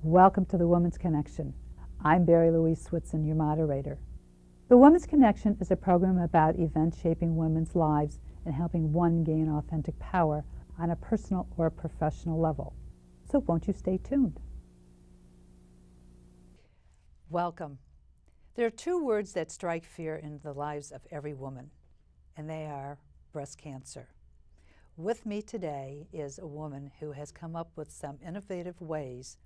Welcome to the Woman's Connection. I'm Barrie-Louise Switzen, your moderator. The Woman's Connection is a program about events shaping women's lives and helping one gain authentic power on a personal or professional level. So won't you stay tuned? Welcome. There are two words that strike fear in the lives of every woman, and they are breast cancer. With me today is a woman who has come up with some innovative ways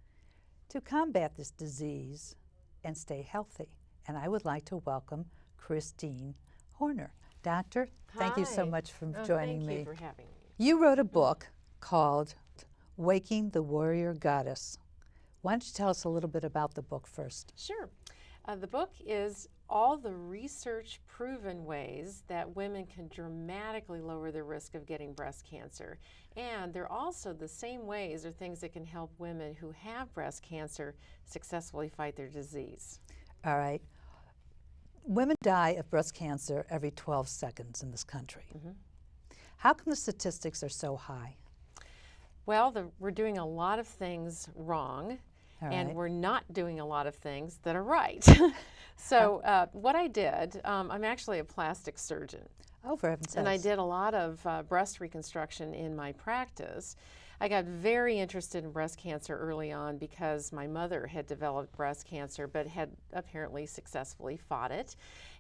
to combat this disease and stay healthy. And I would like to welcome Christine Horner. Doctor, thank you so much for joining me. Thank you for having me. You wrote a book called Waking the Warrior Goddess. Why don't you tell us a little bit about the book first? Sure. The book is all the research-proven ways that women can dramatically lower the risk of getting breast cancer. And they're also the same ways or things that can help women who have breast cancer successfully fight their disease. All right. Women die of breast cancer every 12 seconds in this country. Mm-hmm. How come the statistics are so high? Well, we're doing a lot of things wrong. And Right. we're not doing a lot of things that are right. So what I did, I'm actually a plastic surgeon. Oh, for heaven's sakes. And I did a lot of breast reconstruction in my practice. I got very interested in breast cancer early on because my mother had developed breast cancer but had apparently successfully fought it.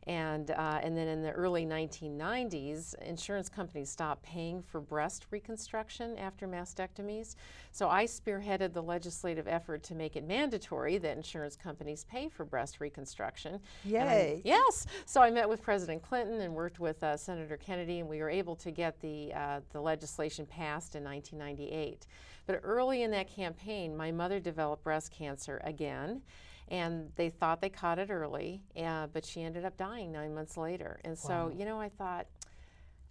And then in the early 1990s, insurance companies stopped paying for breast reconstruction after mastectomies. So I spearheaded the legislative effort to make it mandatory that insurance companies pay for breast reconstruction. Yay. Yes. So I met with President Clinton and worked with Senator Kennedy, and we were able to get the legislation passed in 1998. But early in that campaign, my mother developed breast cancer again. And they thought they caught it early, but she ended up dying 9 months later. And so, I thought,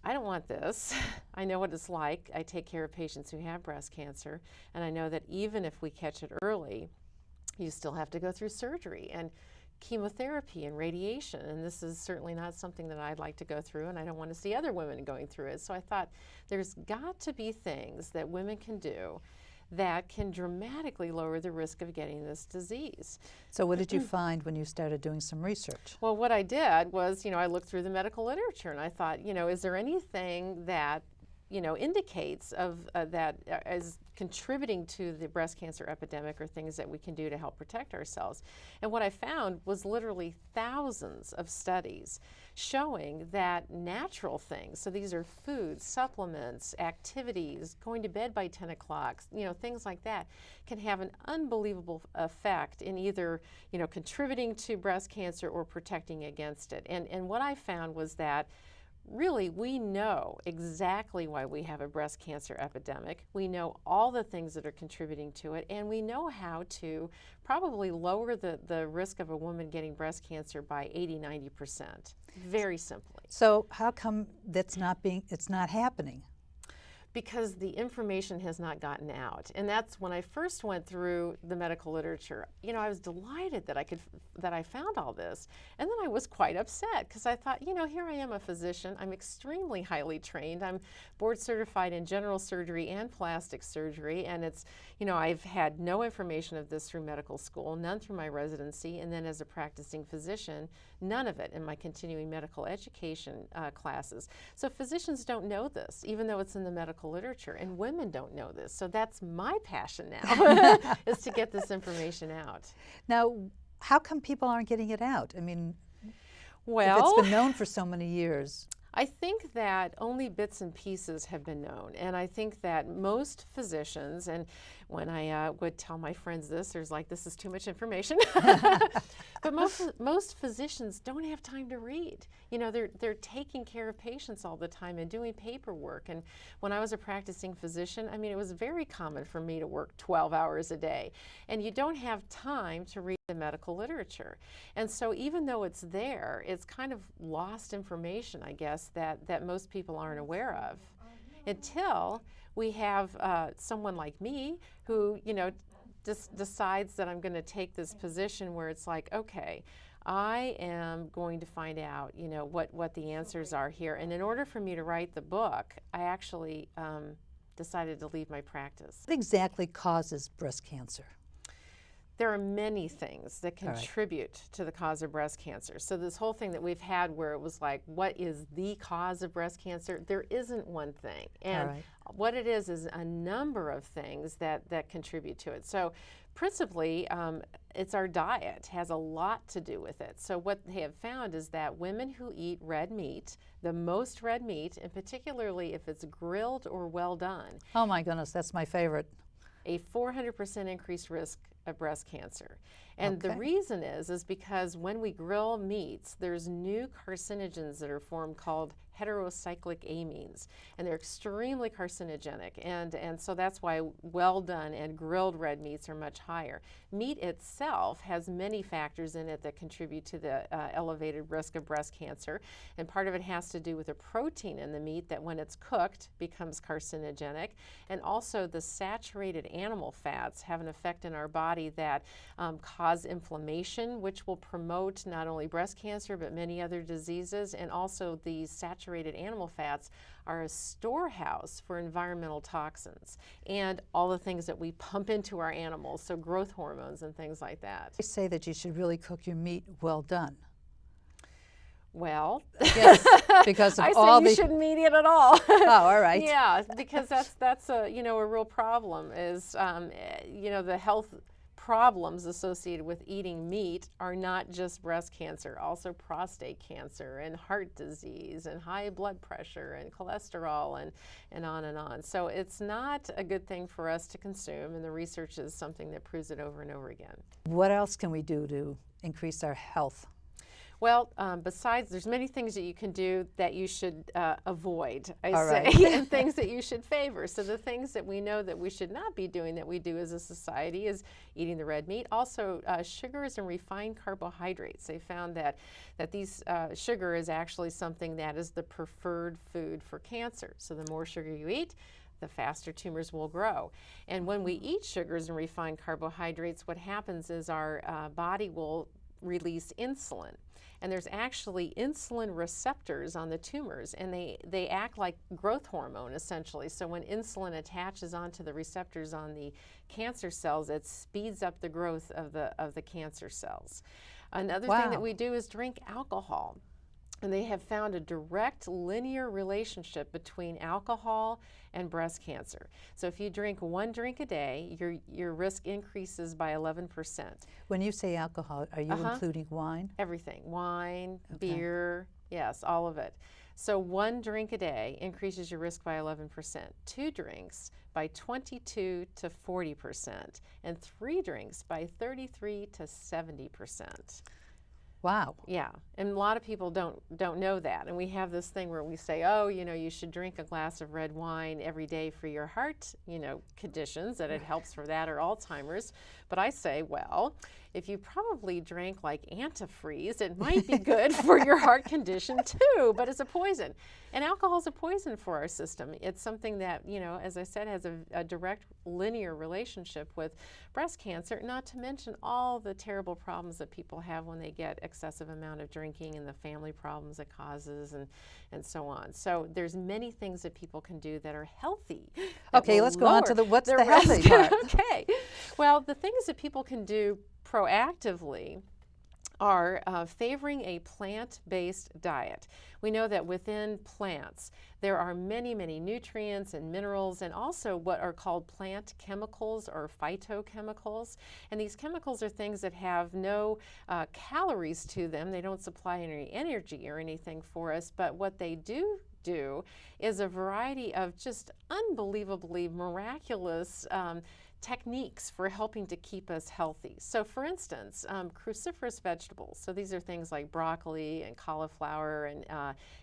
I don't want this. I know what it's like. I take care of patients who have breast cancer, and I know that even if we catch it early, you still have to go through surgery and chemotherapy and radiation, and this is certainly not something that I'd like to go through, and I don't want to see other women going through it. So I thought there's got to be things that women can do that can dramatically lower the risk of getting this disease. So what did you find when you started doing some research? Well, what I did was, I looked through the medical literature and I thought, is there anything that, indicates that as contributing to the breast cancer epidemic or things that we can do to help protect ourselves. And what I found was literally thousands of studies showing that natural things, so these are foods, supplements, activities, going to bed by 10 o'clock, things like that, can have an unbelievable effect in either, contributing to breast cancer or protecting against it. And what I found was that really, we know exactly why we have a breast cancer epidemic. We know all the things that are contributing to it, and we know how to probably lower the risk of a woman getting breast cancer by 80–90%, very simply. So how come it's not happening? Because the information has not gotten out. And that's when I first went through the medical literature. I was delighted that I found all this. And then I was quite upset because I thought, here I am, a physician. I'm extremely highly trained. I'm board certified in general surgery and plastic surgery. And it's, I've had no information of this through medical school, none through my residency, and then as a practicing physician, none of it in my continuing medical education classes. So physicians don't know this, even though it's in the medical literature, and women don't know this. So that's my passion now, is to get this information out. Now, how come people aren't getting it out? I mean, well, if it's been known for so many years. I think that only bits and pieces have been known, and I think that most physicians, and when I would tell my friends this is too much information, but most physicians don't have time to read. They're taking care of patients all the time and doing paperwork, and when I was a practicing physician, it was very common for me to work 12 hours a day, and you don't have time to read the medical literature. And so even though it's there, it's kind of lost information, I guess, that most people aren't aware of until we have someone like me who, decides that I'm going to take this position where it's like, okay, I am going to find out, what the answers are here. And in order for me to write the book, I actually decided to leave my practice. What exactly causes breast cancer? There are many things that All right. contribute to the cause of breast cancer. So this whole thing that we've had where it was like, what is the cause of breast cancer? There isn't one thing. And right. what it is a number of things that contribute to it. So principally, it's our diet has a lot to do with it. So what they have found is that women who eat red meat, the most red meat, and particularly if it's grilled or well done, Oh my goodness, that's my favorite. a 400% increased risk of breast cancer. And the Okay. reason is because when we grill meats, there's new carcinogens that are formed called heterocyclic amines, and they're extremely carcinogenic, and so that's why well done and grilled red meats are much higher. Meat itself has many factors in it that contribute to the elevated risk of breast cancer, and part of it has to do with the protein in the meat that when it's cooked becomes carcinogenic, and also the saturated animal fats have an effect in our body that cause inflammation, which will promote not only breast cancer but many other diseases, and also the saturated animal fats are a storehouse for environmental toxins and all the things that we pump into our animals, so growth hormones and things like that. They say that you should really cook your meat well done. Well, Yes, because of I all say you the. shouldn't eat it at all. Oh, all right. Yeah, because that's a a real problem is the health problems associated with eating meat are not just breast cancer, also prostate cancer and heart disease and high blood pressure and cholesterol and on and on. So it's not a good thing for us to consume, and the research is something that proves it over and over again. What else can we do to increase our health? Well, besides, there's many things that you can do that you should avoid, I All say, right. and things that you should favor. So the things that we know that we should not be doing that we do as a society is eating the red meat. Also, sugars and refined carbohydrates. They found that these sugar is actually something that is the preferred food for cancer. So the more sugar you eat, the faster tumors will grow. And when we eat sugars and refined carbohydrates, what happens is our body will release insulin. And there's actually insulin receptors on the tumors, and they act like growth hormone essentially. So when insulin attaches onto the receptors on the cancer cells, it speeds up the growth of the cancer cells. Another thing that Wow. we do is drink alcohol. And they have found a direct linear relationship between alcohol and breast cancer. So if you drink one drink a day, your risk increases by 11%. When you say alcohol, are you including wine? Everything, wine, Okay. beer, yes, all of it. So one drink a day increases your risk by 11%, 2 drinks by 22 to 40%, and 3 drinks by 33 to 70%. Wow. Yeah, and a lot of people don't know that. And we have this thing where we say, oh, you should drink a glass of red wine every day for your heart, conditions, that it helps for that or Alzheimer's. But I say, well, if you probably drank like antifreeze, it might be good for your heart condition too, but it's a poison. And alcohol is a poison for our system. It's something that, as I said, has a direct linear relationship with breast cancer, not to mention all the terrible problems that people have when they get excessive amount of drinking and the family problems it causes and so on. So there's many things that people can do that are healthy. that Okay, will let's go on to lower what's their the healthy risk. part. Okay. Well, the things that people can do proactively are favoring a plant-based diet. We know that within plants there are many, many nutrients and minerals, and also what are called plant chemicals or phytochemicals. And these chemicals are things that have no calories to them. They don't supply any energy or anything for us, but what they do is a variety of just unbelievably miraculous techniques for helping to keep us healthy. So for instance, cruciferous vegetables, so these are things like broccoli and cauliflower and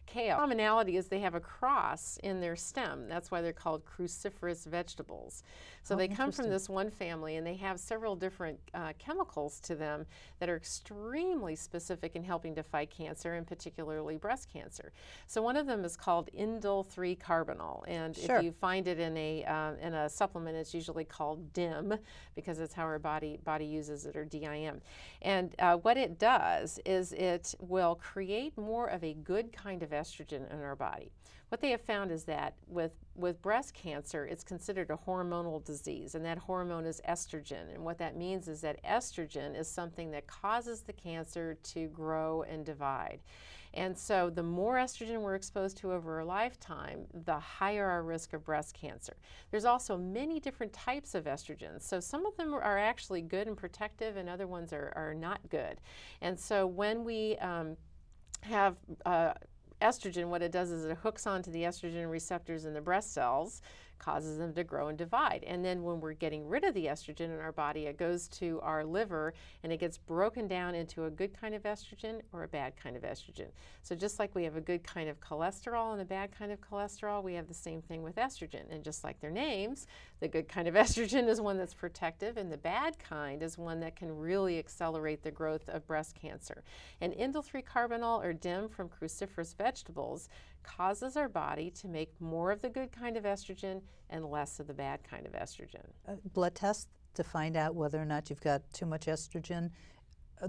kale. The commonality is they have a cross in their stem. That's why they're called cruciferous vegetables. So Oh, they come from interesting. this one family, and they have several different chemicals to them that are extremely specific in helping to fight cancer, and particularly breast cancer. So one of them is called indole 3-carbinol, and Sure. if you find it in a supplement, it's usually called DIM, because it's how our body uses it, or DIM. And what it does is it will create more of a good kind of estrogen in our body. What they have found is that with breast cancer, it's considered a hormonal disease, and that hormone is estrogen. And what that means is that estrogen is something that causes the cancer to grow and divide. And so the more estrogen we're exposed to over a lifetime, the higher our risk of breast cancer. There's also many different types of estrogens. So some of them are actually good and protective, and other ones are not good. And so when we have estrogen, what it does is it hooks onto the estrogen receptors in the breast cells, causes them to grow and divide. And then when we're getting rid of the estrogen in our body, it goes to our liver and it gets broken down into a good kind of estrogen or a bad kind of estrogen. So just like we have a good kind of cholesterol and a bad kind of cholesterol, we have the same thing with estrogen. And just like their names, the good kind of estrogen is one that's protective, and the bad kind is one that can really accelerate the growth of breast cancer. And indole-3-carbinol, or DIM, from cruciferous vegetables causes our body to make more of the good kind of estrogen and less of the bad kind of estrogen. Blood test to find out whether or not you've got too much estrogen,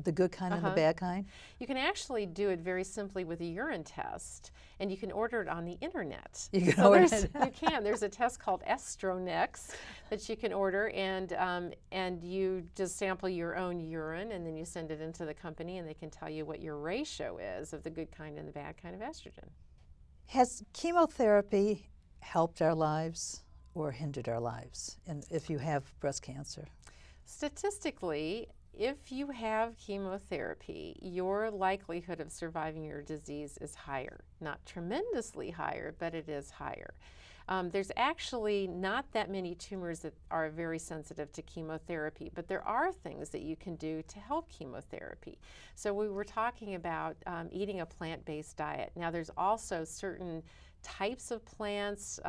the good kind and the bad kind? You can actually do it very simply with a urine test, and you can order it on the internet. You can order it. You can. There's a test called Estronex that you can order, and you just sample your own urine, and then you send it into the company, and they can tell you what your ratio is of the good kind and the bad kind of estrogen. Has chemotherapy helped our lives or hindered our lives if you have breast cancer? Statistically, if you have chemotherapy, your likelihood of surviving your disease is higher. Not tremendously higher, but it is higher. There's actually not that many tumors that are very sensitive to chemotherapy, but there are things that you can do to help chemotherapy. So we were talking about eating a plant-based diet. Now there's also certain types of plants.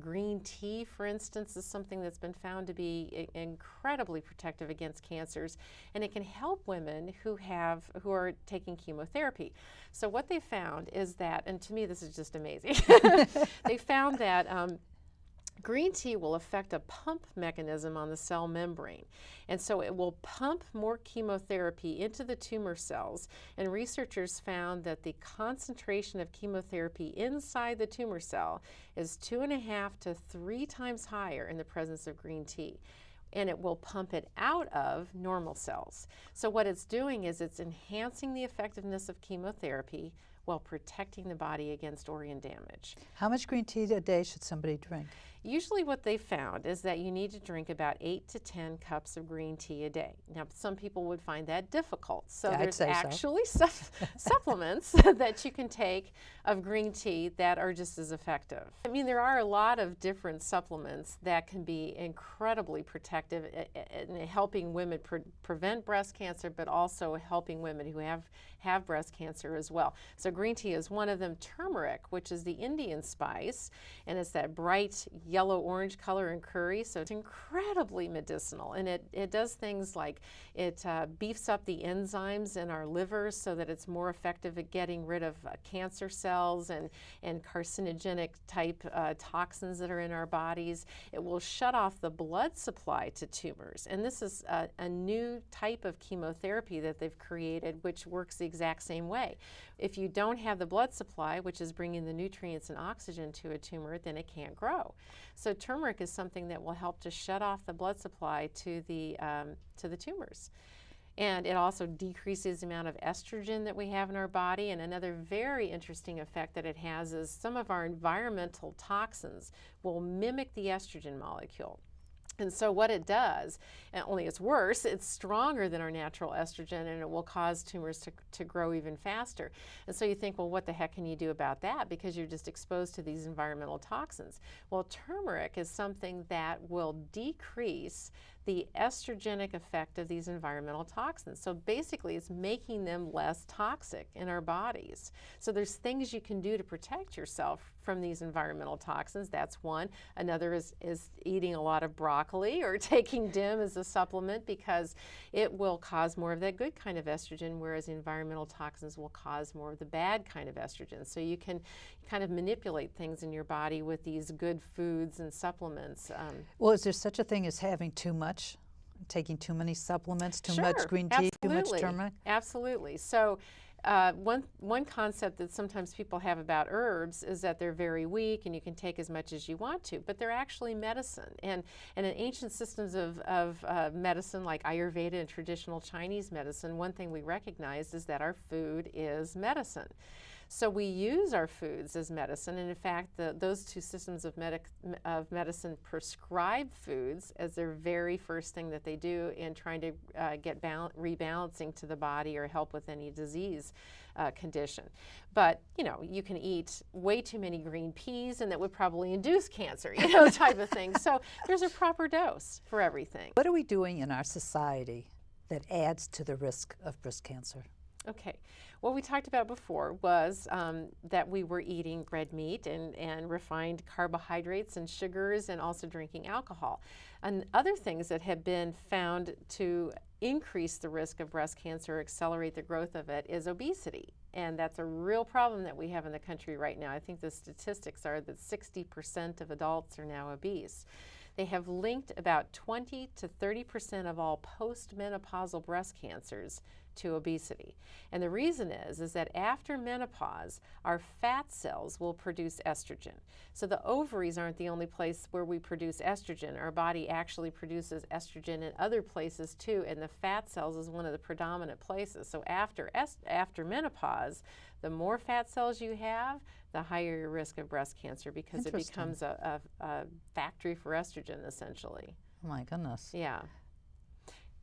Green tea, for instance, is something that's been found to be incredibly protective against cancers, and it can help women who are taking chemotherapy. So what they found is that, and to me this is just amazing, they found that green tea will affect a pump mechanism on the cell membrane. And so it will pump more chemotherapy into the tumor cells. And researchers found that the concentration of chemotherapy inside the tumor cell is 2.5 to 3 times higher in the presence of green tea. And it will pump it out of normal cells. So what it's doing is it's enhancing the effectiveness of chemotherapy while protecting the body against organ damage. How much green tea a day should somebody drink? Usually what they found is that you need to drink about 8 to 10 cups of green tea a day. Now, some people would find that difficult. So there's actually supplements that you can take of green tea that are just as effective. I mean, there are a lot of different supplements that can be incredibly protective in helping women prevent breast cancer, but also helping women who have breast cancer as well. So green tea is one of them. Turmeric, which is the Indian spice, and it's that bright yellow-orange color in curry, so it's incredibly medicinal. And it does things like it beefs up the enzymes in our livers so that it's more effective at getting rid of cancer cells and carcinogenic type toxins that are in our bodies. It will shut off the blood supply to tumors. And this is a new type of chemotherapy that they've created, which works the exact same way. If you don't have the blood supply, which is bringing the nutrients and oxygen to a tumor, then it can't grow. So turmeric is something that will help to shut off the blood supply to the tumors. And it also decreases the amount of estrogen that we have in our body. And another very interesting effect that it has is some of our environmental toxins will mimic the estrogen molecule. And so what it does, and only it's worse, it's stronger than our natural estrogen, and it will cause tumors to grow even faster. And so you think, well, what the heck can you do about that? Because you're just exposed to these environmental toxins. Well, turmeric is something that will decrease the estrogenic effect of these environmental toxins. So basically it's making them less toxic in our bodies. So there's things you can do to protect yourself from these environmental toxins. That's one. Another is eating a lot of broccoli or taking DIM as a supplement, because it will cause more of that good kind of estrogen, whereas the environmental toxins will cause more of the bad kind of estrogen. So you can kind of manipulate things in your body with these good foods and supplements. Well, is there such a thing as having too much? Taking too many supplements, too much green tea, too much turmeric? Absolutely. So one concept that sometimes people have about herbs is that they're very weak and you can take as much as you want to, but they're actually medicine. And in ancient systems of medicine like Ayurveda and traditional Chinese medicine, one thing we recognize is that our food is medicine. So we use our foods as medicine, and in fact, those two systems of medicine prescribe foods as their very first thing that they do in trying to get rebalancing to the body or help with any disease condition. But, you know, you can eat way too many green peas and that would probably induce cancer, you know, type of thing. So there's a proper dose for everything. What are we doing in our society that adds to the risk of breast cancer? Okay. What we talked about before was that we were eating red meat and refined carbohydrates and sugars, and also drinking alcohol. And other things that have been found to increase the risk of breast cancer, accelerate the growth of it, is obesity. And that's a real problem that we have in the country right now. I think the statistics are that 60% of adults are now obese. They have linked about 20 to 30% of all postmenopausal breast cancers to obesity. And the reason is that after menopause, our fat cells will produce estrogen. So the ovaries aren't the only place where we produce estrogen. Our body actually produces estrogen in other places too, and the fat cells is one of the predominant places. So after menopause, the more fat cells you have, the higher your risk of breast cancer, because it becomes a factory for estrogen, essentially. Oh my goodness. Yeah.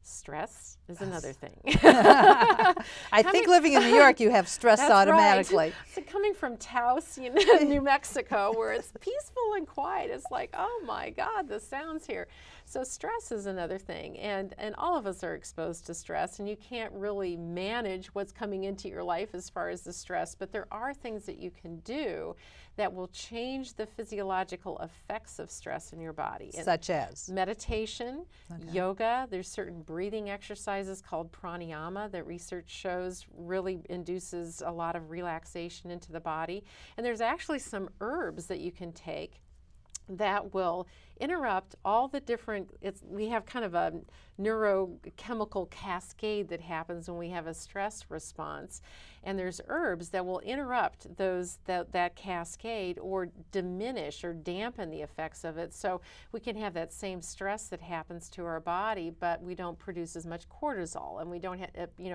Stress is another thing. I think living in New York, you have stress automatically. Right. So coming from Taos, you know, New Mexico, where it's peaceful and quiet, it's like, oh my God, the sounds here. So stress is another thing, and all of us are exposed to stress, and you can't really manage what's coming into your life as far as the stress, but there are things that you can do that will change the physiological effects of stress in your body. Such as? Meditation, yoga. There's certain breathing exercises called pranayama that research shows really induces a lot of relaxation into the body. And there's actually some herbs that you can take that will interrupt all the different, we have kind of a neurochemical cascade that happens when we have a stress response, and there's herbs that will interrupt that cascade or diminish or dampen the effects of it, so we can have that same stress that happens to our body, but we don't produce as much cortisol, and we don't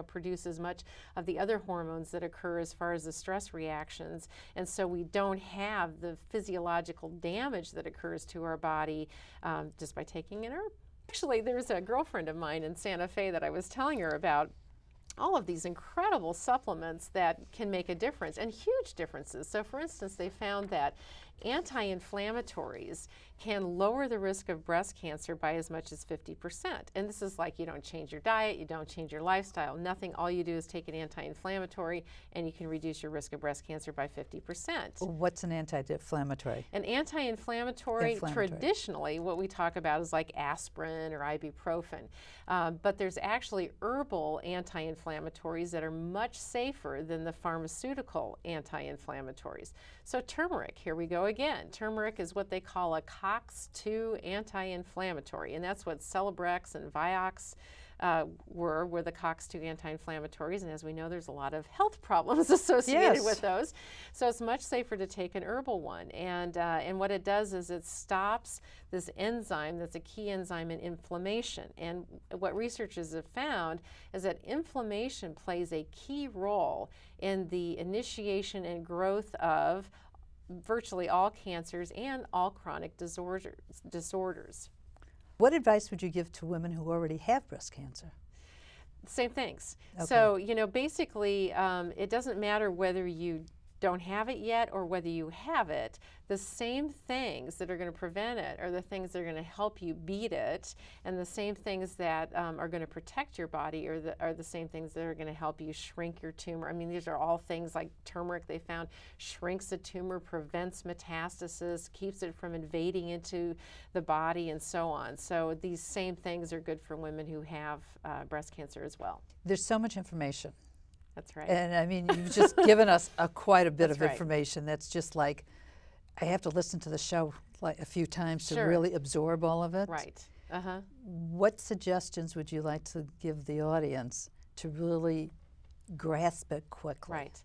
produce as much of the other hormones that occur as far as the stress reactions, and so we don't have the physiological damage that occurs to our body just by taking an herb. Actually, there's a girlfriend of mine in Santa Fe that I was telling her about all of these incredible supplements that can make a difference, and huge differences. So for instance, they found that anti-inflammatories can lower the risk of breast cancer by as much as 50%. And this is like, you don't change your diet, you don't change your lifestyle, nothing. All you do is take an anti-inflammatory and you can reduce your risk of breast cancer by 50%. What's an anti-inflammatory? An anti-inflammatory, traditionally, what we talk about is like aspirin or ibuprofen. But there's actually herbal anti-inflammatories that are much safer than the pharmaceutical anti-inflammatories. So turmeric, here we go again. Turmeric is what they call a COX-2 anti-inflammatory, and that's what Celebrex and Vioxx were the COX-2 anti-inflammatories, and as we know, there's a lot of health problems associated with those. So it's much safer to take an herbal one, and what it does is it stops this enzyme that's a key enzyme in inflammation. And what researchers have found is that inflammation plays a key role in the initiation and growth of virtually all cancers and all chronic disorders. What advice would you give to women who already have breast cancer? Same things. Okay. So, basically, it doesn't matter whether you don't have it yet or whether you have it, the same things that are going to prevent it are the things that are going to help you beat it, and the same things that are going to protect your body are the same things that are going to help you shrink your tumor. I mean, these are all things like turmeric, they found, shrinks a tumor, prevents metastasis, keeps it from invading into the body, and so on. So these same things are good for women who have breast cancer as well. There's so much information. That's right. And I mean, you've just given us quite a bit That's of right. information. That's just like, I have to listen to the show like a few times to Sure. really absorb all of it. Right. What suggestions would you like to give the audience to really grasp it quickly? Right.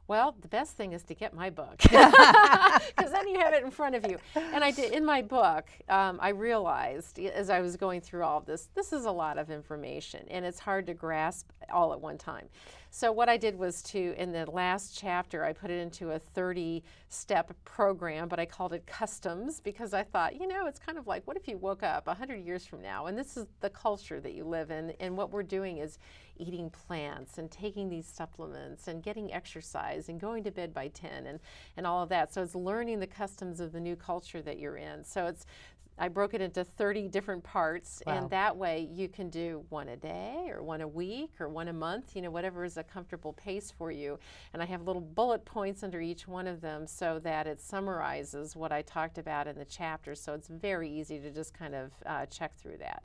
Well, the best thing is to get my book, because then you have it in front of you. And I did, in my book, I realized as I was going through all of this is a lot of information, and it's hard to grasp all at one time. So what I did was in the last chapter, I put it into a 30-step program, but I called it Customs, because I thought, it's kind of like, what if you woke up 100 years from now, and this is the culture that you live in, and what we're doing is eating plants and taking these supplements and getting exercise and going to bed by 10 and all of that. So it's learning the customs of the new culture that you're in. So I broke it into 30 different parts, Wow. and that way you can do one a day or one a week or one a month, whatever is a comfortable pace for you. And I have little bullet points under each one of them so that it summarizes what I talked about in the chapter. So it's very easy to just kind of check through that.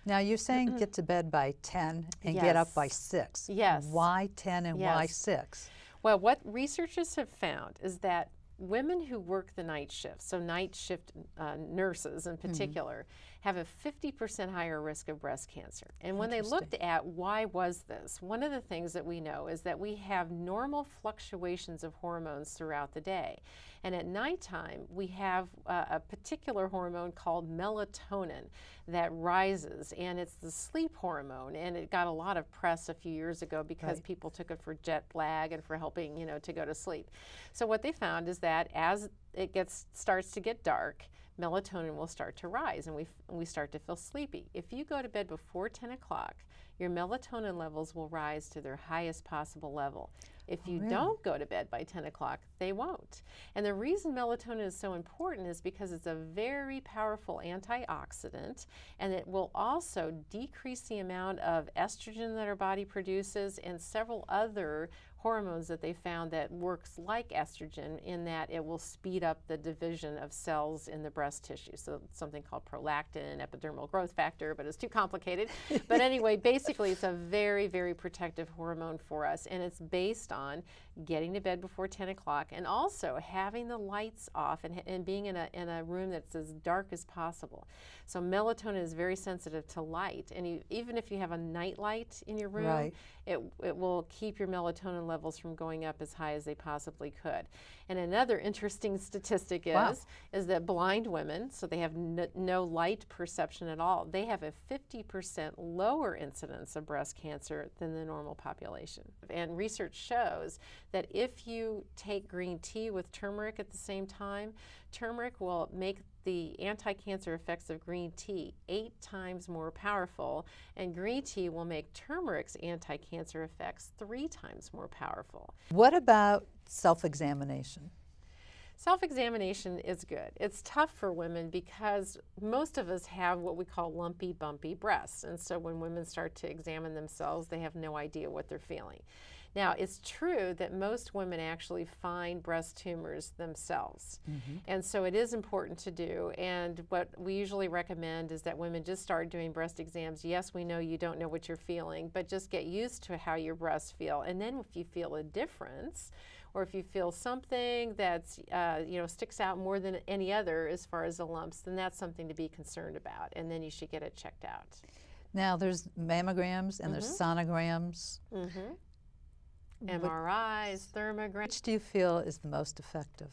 Now, you're saying get to bed by 10 and get up by 6. Yes. Why 10 and why 6? Well, what researchers have found is that women who work the night shift, so night shift nurses in particular, have a 50% higher risk of breast cancer. And when they looked at why was this, one of the things that we know is that we have normal fluctuations of hormones throughout the day. And at nighttime, we have a particular hormone called melatonin that rises, and it's the sleep hormone. And it got a lot of press a few years ago because people took it for jet lag and for helping, to go to sleep. So what they found is that as it starts to get dark, melatonin will start to rise, and we start to feel sleepy. If you go to bed before 10 o'clock, your melatonin levels will rise to their highest possible level. If you don't go to bed by 10 o'clock, they won't. And the reason melatonin is so important is because it's a very powerful antioxidant, and it will also decrease the amount of estrogen that our body produces and several other hormones that they found that works like estrogen, in that it will speed up the division of cells in the breast tissue. So something called prolactin, epidermal growth factor, but it's too complicated. But anyway, basically it's a very, very protective hormone for us, and it's based on getting to bed before 10 o'clock and also having the lights off and being in a room that's as dark as possible. So melatonin is very sensitive to light, and even if you have a night light in your room, it will keep your melatonin levels from going up as high as they possibly could. And another interesting statistic is that blind women, so they have no light perception at all, they have a 50% lower incidence of breast cancer than the normal population. And research shows that if you take green tea with turmeric at the same time, turmeric will make the anti-cancer effects of green tea 8 times more powerful, and green tea will make turmeric's anti-cancer effects 3 times more powerful. What about self-examination? Self-examination is good. It's tough for women because most of us have what we call lumpy, bumpy breasts, and so when women start to examine themselves, they have no idea what they're feeling. Now, it's true that most women actually find breast tumors themselves, and so it is important to do, and what we usually recommend is that women just start doing breast exams. Yes, we know you don't know what you're feeling, but just get used to how your breasts feel, and then if you feel a difference, or if you feel something that's sticks out more than any other as far as the lumps, then that's something to be concerned about, and then you should get it checked out. Now, there's mammograms and there's sonograms. MRIs, thermograms. Which do you feel is the most effective?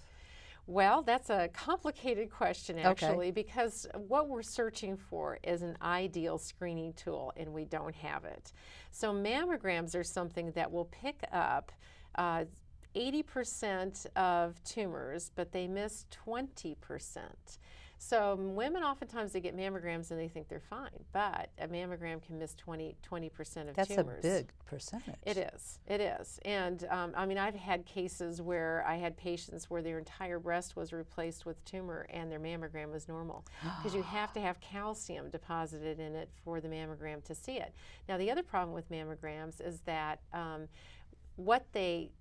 Well, that's a complicated question, actually, because what we're searching for is an ideal screening tool, and we don't have it. So mammograms are something that will pick up 80% of tumors, but they miss 20%. So women oftentimes they get mammograms and they think they're fine, but a mammogram can miss 20% of That's tumors. a big percentage. It is. And I mean, I've had cases where I had patients where their entire breast was replaced with tumor and their mammogram was normal, because you have to have calcium deposited in it for the mammogram to see it. Now, the other problem with mammograms is that what they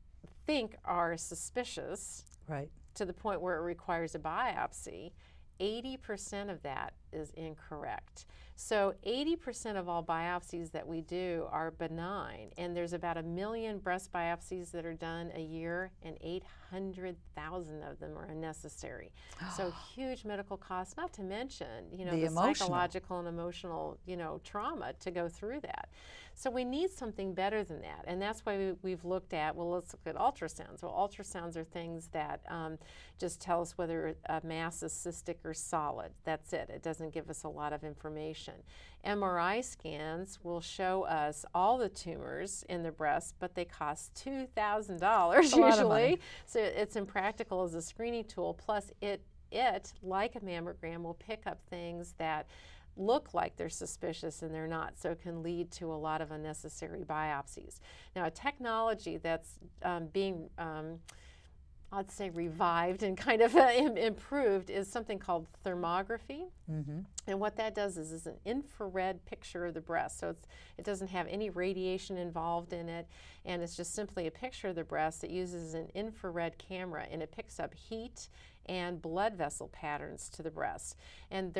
think are suspicious, right, to the point where it requires a biopsy, 80% of that is incorrect. So 80% of all biopsies that we do are benign, and there's about 1 million breast biopsies that are done a year, and 800,000 of them are unnecessary. So huge medical costs, not to mention, the psychological and emotional, trauma to go through that. So we need something better than that, and that's why we've looked at, well, let's look at ultrasounds. Well, ultrasounds are things that just tell us whether a mass is cystic or solid. That's it. It doesn't give us a lot of information. MRI scans will show us all the tumors in the breast, but they cost $2,000 usually. So it's impractical as a screening tool. Plus, it like a mammogram will pick up things that look like they're suspicious and they're not, so it can lead to a lot of unnecessary biopsies. Now, a technology that's being I'd say revived and kind of improved is something called thermography. Mm-hmm. And what that does is an infrared picture of the breast. So it doesn't have any radiation involved in it, and it's just simply a picture of the breast that uses an infrared camera, and it picks up heat and blood vessel patterns to the breast. And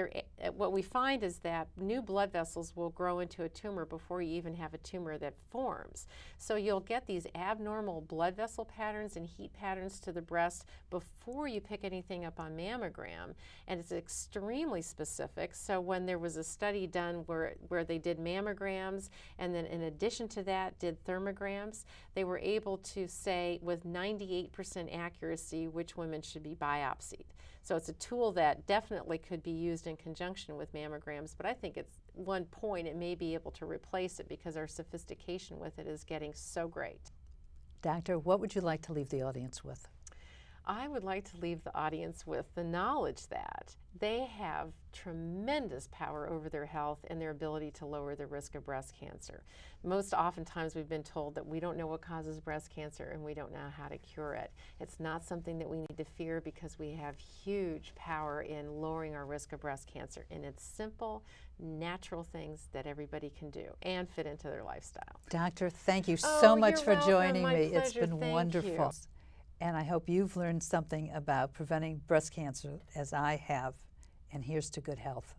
what we find is that new blood vessels will grow into a tumor before you even have a tumor that forms. So you'll get these abnormal blood vessel patterns and heat patterns to the breast before you pick anything up on mammogram, and it's extremely specific. So when there was a study done where they did mammograms and then in addition to that did thermograms, they were able to say with 98% accuracy which women should be biopsied. So it's a tool that definitely could be used in conjunction with mammograms, but I think at one point it may be able to replace it because our sophistication with it is getting so great. Doctor, what would you like to leave the audience with? I would like to leave the audience with the knowledge that they have tremendous power over their health and their ability to lower the risk of breast cancer. Most oftentimes we've been told that we don't know what causes breast cancer and we don't know how to cure it. It's not something that we need to fear because we have huge power in lowering our risk of breast cancer, and it's simple, natural things that everybody can do and fit into their lifestyle. Doctor, thank you so much for welcome. joining My me. pleasure. It's been Thank wonderful. you. And I hope you've learned something about preventing breast cancer as I have. And here's to good health.